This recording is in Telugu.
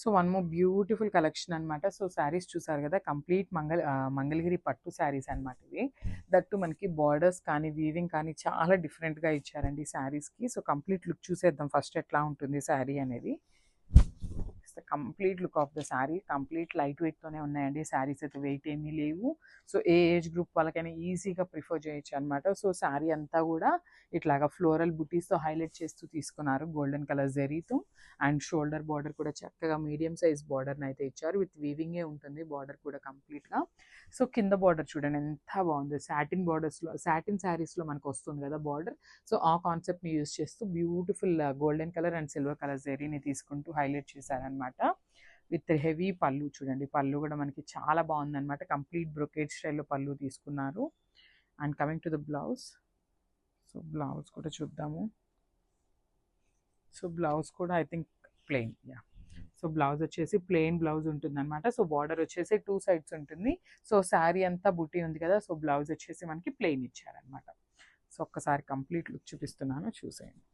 So one more beautiful collection అనమాట. సో శారీస్ చూసారు కదా, కంప్లీట్ మంగళగిరి పట్టు శారీస్ అనమాట ఇవి. దట్టు మనకి బార్డర్స్ కానీ వీవింగ్ కానీ చాలా డిఫరెంట్గా ఇచ్చారండి శారీస్కి. సో కంప్లీట్ లుక్ చూసేద్దాం ఫస్ట్ ఎట్లా ఉంటుంది శారీ అనేది. Complete look of the sari, complete light వెయిట్తోనే ఉన్నాయండి శారీస్, అయితే వెయిట్ ఏమీ లేవు. సో ఏ ఏజ్ గ్రూప్ వాళ్ళకైనా ఈజీగా ప్రిఫర్ చేయొచ్చు అనమాట. సో శారీ అంతా కూడా ఇట్లాగా ఫ్లోరల్ బుటీస్తో హైలైట్ చేస్తూ తీసుకున్నారు, గోల్డెన్ కలర్ జరీతో. అండ్ షోల్డర్ బార్డర్ కూడా చక్కగా మీడియం సైజ్ బార్డర్ని అయితే ఇచ్చారు, విత్ వీవింగే ఉంటుంది బార్డర్ కూడా కంప్లీట్గా. సో కింద బార్డర్ చూడండి ఎంత బాగుంది, సాటిన్ బార్డర్స్లో, సాటిన్ శారీస్లో మనకు వస్తుంది కదా బార్డర్. సో ఆ కాన్సెప్ట్ని యూజ్ చేస్తూ beautiful golden colour and silver colour జరీని తీసుకుంటూ హైలైట్ చేశారనమాట. విత్ హెవీ పళ్ళు చూడండి, పళ్ళు కూడా మనకి చాలా బాగుందన్నమాట, కంప్లీట్ బ్రొకేడ్ స్టైల్లో పళ్ళు తీసుకున్నారు. And coming to the blouse, so blouse కూడా చూద్దాము. సో బ్లౌజ్ కూడా I think plain, yeah. So blouse వచ్చేసి ప్లెయిన్ బ్లౌజ్ ఉంటుంది అనమాట. సో బార్డర్ వచ్చేసి 2 సైడ్స్ ఉంటుంది. సో శారీ అంతా బుట్టి ఉంది కదా, సో బ్లౌజ్ వచ్చేసి మనకి ప్లెయిన్ ఇచ్చారనమాట. సో ఒక్కసారి కంప్లీట్ లుక్ చూపిస్తున్నాను, చూసేయండి.